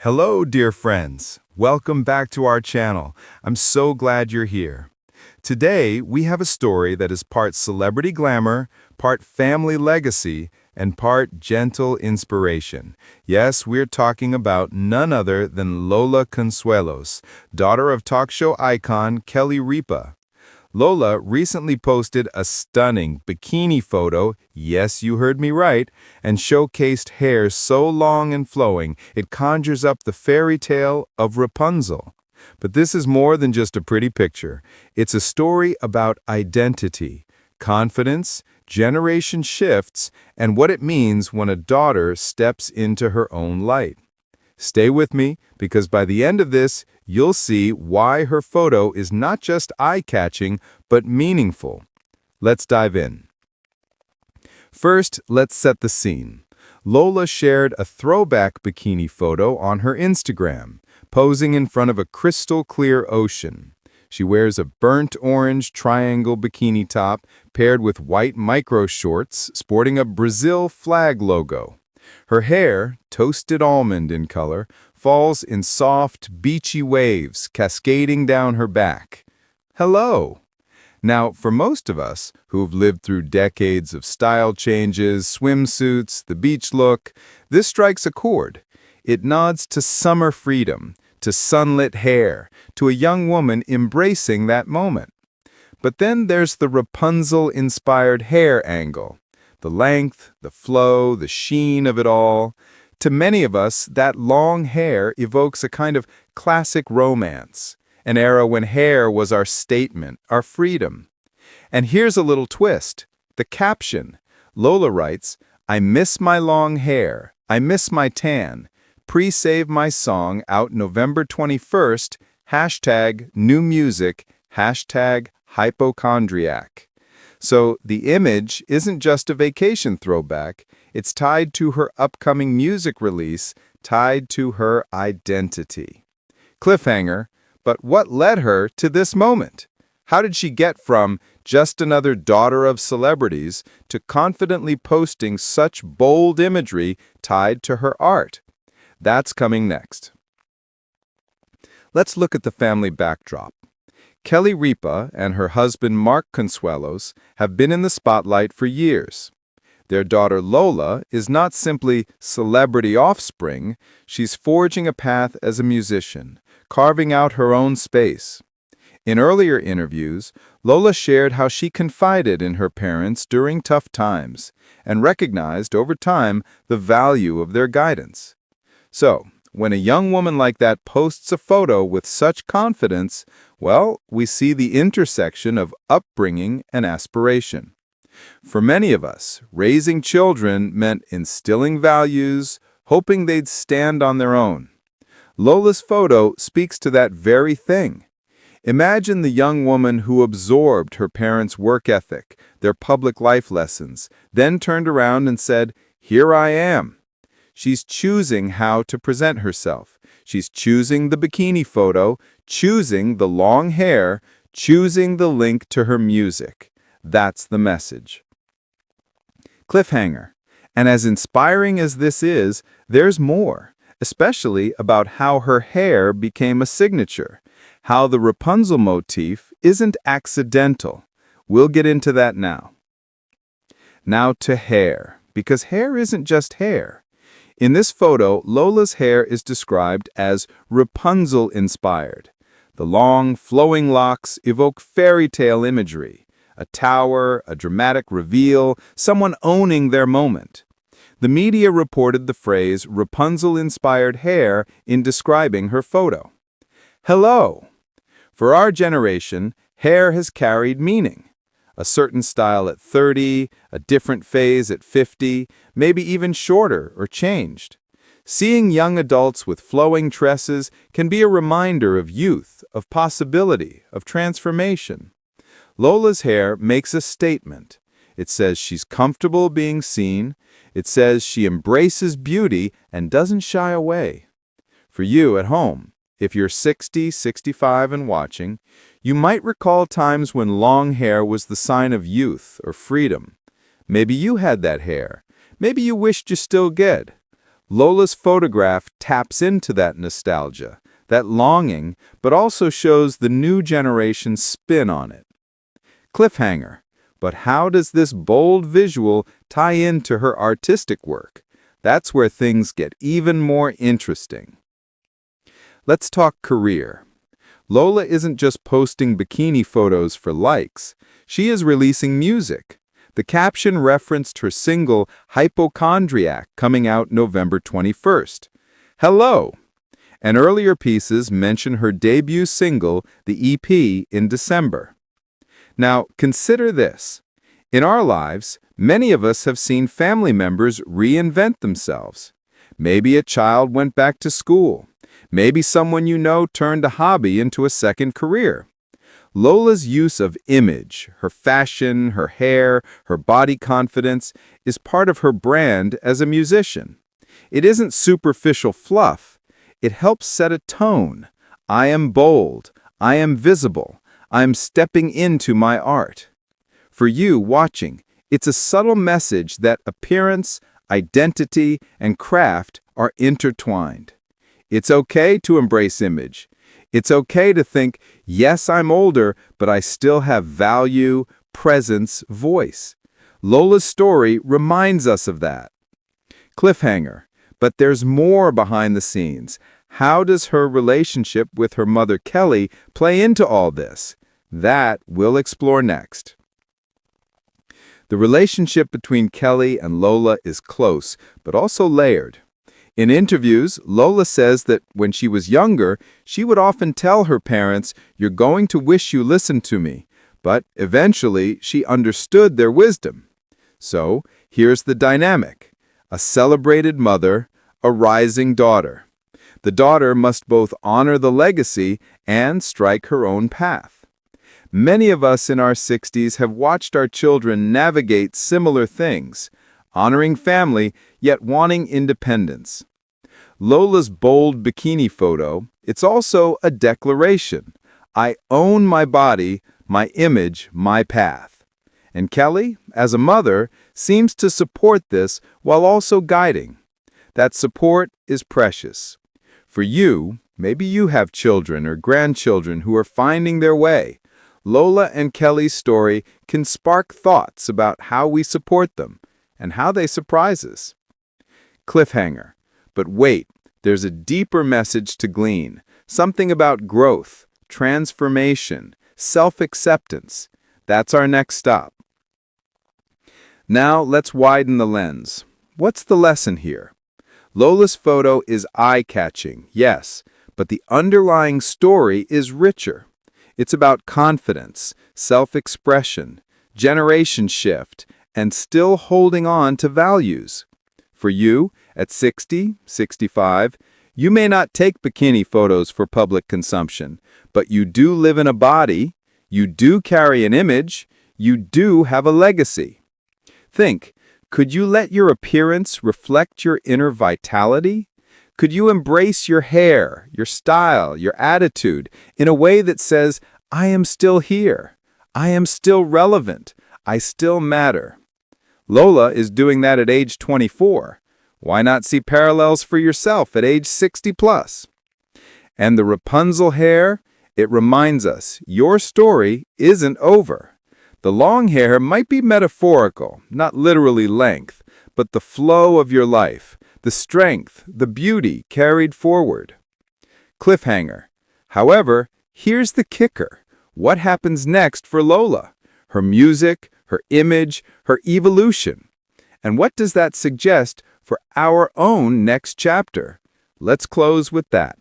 Hello, dear friends. Welcome back to our channel. I'm so glad you're here. Today, we have a story that is part celebrity glamour, part family legacy, and part gentle inspiration. Yes, we're talking about none other than Lola Consuelos, daughter of talk show icon Kelly Ripa. Lola recently posted a stunning bikini photo, yes, you heard me right, and showcased hair so long and flowing it conjures up the fairy tale of Rapunzel. But this is more than just a pretty picture. It's a story about identity, confidence, generation shifts, and what it means when a daughter steps into her own light. Stay with me, because by the end of this, you'll see why her photo is not just eye-catching, but meaningful. Let's dive in. First, let's set the scene. Lola shared a throwback bikini photo on her Instagram, posing in front of a crystal-clear ocean. She wears a burnt orange triangle bikini top paired with white micro shorts sporting a Brazil flag logo. Her hair, toasted almond in color, falls in soft, beachy waves cascading down her back. Hello! Now, for most of us who've lived through decades of style changes, swimsuits, the beach look, this strikes a chord. It nods to summer freedom, to sunlit hair, to a young woman embracing that moment. But then there's the Rapunzel-inspired hair angle. The length, the flow, the sheen of it all. To many of us, that long hair evokes a kind of classic romance, an era when hair was our statement, our freedom. And here's a little twist. The caption. Lola writes, "I miss my long hair. I miss my tan. Pre-save my song out November 21st, hashtag new music, hashtag hypochondriac." So the image isn't just a vacation throwback, it's tied to her upcoming music release, tied to her identity. Cliffhanger, but what led her to this moment? How did she get from just another daughter of celebrities to confidently posting such bold imagery tied to her art? That's coming next. Let's look at the family backdrop. Kelly Ripa and her husband Mark Consuelos have been in the spotlight for years. Their daughter Lola is not simply celebrity offspring, she's forging a path as a musician, carving out her own space. In earlier interviews, Lola shared how she confided in her parents during tough times and recognized over time the value of their guidance. So, when a young woman like that posts a photo with such confidence, well, we see the intersection of upbringing and aspiration. For many of us, raising children meant instilling values, hoping they'd stand on their own. Lola's photo speaks to that very thing. Imagine the young woman who absorbed her parents' work ethic, their public life lessons, then turned around and said, "Here I am." She's choosing how to present herself. She's choosing the bikini photo, choosing the long hair, choosing the link to her music. That's the message. Cliffhanger. And as inspiring as this is, there's more, especially about how her hair became a signature, how the Rapunzel motif isn't accidental. We'll get into that now. Now to hair, because hair isn't just hair. In this photo, Lola's hair is described as Rapunzel-inspired. The long, flowing locks evoke fairy tale imagery, a tower, a dramatic reveal, someone owning their moment. The media reported the phrase Rapunzel-inspired hair in describing her photo. Hello! For our generation, hair has carried meaning. A certain style at 30, a different phase at 50, maybe even shorter or changed. Seeing young adults with flowing tresses can be a reminder of youth, of possibility, of transformation. Lola's hair makes a statement. It says she's comfortable being seen. It says she embraces beauty and doesn't shy away. For you at home, if you're 60, 65 and watching, you might recall times when long hair was the sign of youth or freedom. Maybe you had that hair. Maybe you wished you still did. Lola's photograph taps into that nostalgia, that longing, but also shows the new generation's spin on it. Cliffhanger. But how does this bold visual tie into her artistic work? That's where things get even more interesting. Let's talk career. Lola isn't just posting bikini photos for likes. She is releasing music. The caption referenced her single Hypochondriac coming out November 21st. Hello! And earlier pieces mention her debut single, the EP, in December. Now, consider this. In our lives, many of us have seen family members reinvent themselves. Maybe a child went back to school. Maybe someone you know turned a hobby into a second career. Lola's use of image, her fashion, her hair, her body confidence, is part of her brand as a musician. It isn't superficial fluff. It helps set a tone. I am bold. I am visible. I'm stepping into my art. For you watching, it's a subtle message that appearance, identity, and craft are intertwined. It's okay to embrace image. It's okay to think, yes, I'm older, but I still have value, presence, voice. Lola's story reminds us of that. Cliffhanger. But there's more behind the scenes. How does her relationship with her mother Kelly play into all this? That we'll explore next. The relationship between Kelly and Lola is close, but also layered. In interviews, Lola says that when she was younger, she would often tell her parents, "You're going to wish you listened to me," but eventually she understood their wisdom. So, here's the dynamic. A celebrated mother, a rising daughter. The daughter must both honor the legacy and strike her own path. Many of us in our 60s have watched our children navigate similar things, honoring family, yet wanting independence. Lola's bold bikini photo, it's also a declaration. I own my body, my image, my path. And Kelly, as a mother, seems to support this while also guiding. That support is precious. For you, maybe you have children or grandchildren who are finding their way. Lola and Kelly's story can spark thoughts about how we support them and how they surprise us. Cliffhanger. But wait, there's a deeper message to glean, something about growth, transformation, self-acceptance. That's our next stop. Now let's widen the lens. What's the lesson here? Lola's photo is eye-catching, yes, but the underlying story is richer. It's about confidence, self-expression, generation shift, and still holding on to values. For you, at 60, 65, you may not take bikini photos for public consumption, but you do live in a body, you do carry an image, you do have a legacy. Think, could you let your appearance reflect your inner vitality? Could you embrace your hair, your style, your attitude in a way that says, I am still here, I am still relevant, I still matter? Lola is doing that at age 24. Why not see parallels for yourself at age 60 plus? And the Rapunzel hair, it reminds us your story isn't over. The long hair might be metaphorical, not literally length, but the flow of your life, the strength, the beauty carried forward. Cliffhanger. However, here's the kicker. What happens next for Lola? Her music, her image, her evolution. And what does that suggest for our own next chapter? Let's close with that.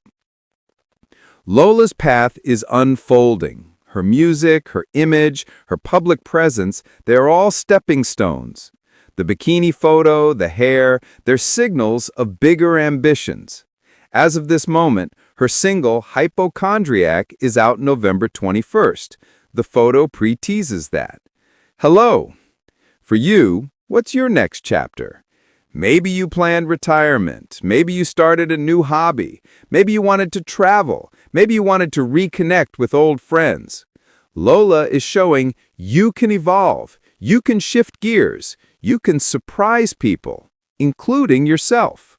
Lola's path is unfolding. Her music, her image, her public presence, they're all stepping stones. The bikini photo, the hair, they're signals of bigger ambitions. As of this moment, her single, Hypochondriac, is out November 21st. The photo pre-teases that. Hello. For you, what's your next chapter? Maybe you planned retirement. Maybe you started a new hobby. Maybe you wanted to travel. Maybe you wanted to reconnect with old friends. Lola is showing you can evolve. You can shift gears. You can surprise people, including yourself.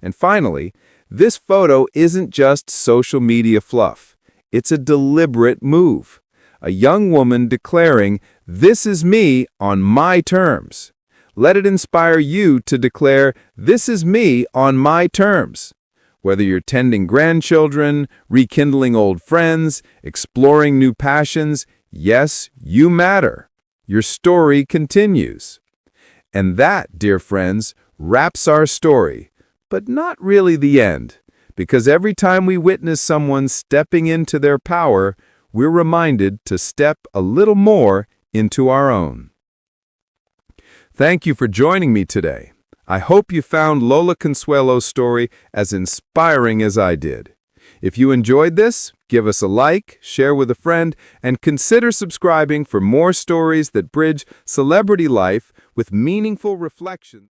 And finally, this photo isn't just social media fluff. It's a deliberate move. A young woman declaring, "This is me on my terms." Let it inspire you to declare, "This is me on my terms." Whether you're tending grandchildren, rekindling old friends, exploring new passions, yes, you matter. Your story continues. And that, dear friends, wraps our story, but not really the end, because every time we witness someone stepping into their power, we're reminded to step a little more into our own. Thank you for joining me today. I hope you found Lola Consuelo's story as inspiring as I did. If you enjoyed this, give us a like, share with a friend, and consider subscribing for more stories that bridge celebrity life with meaningful reflection.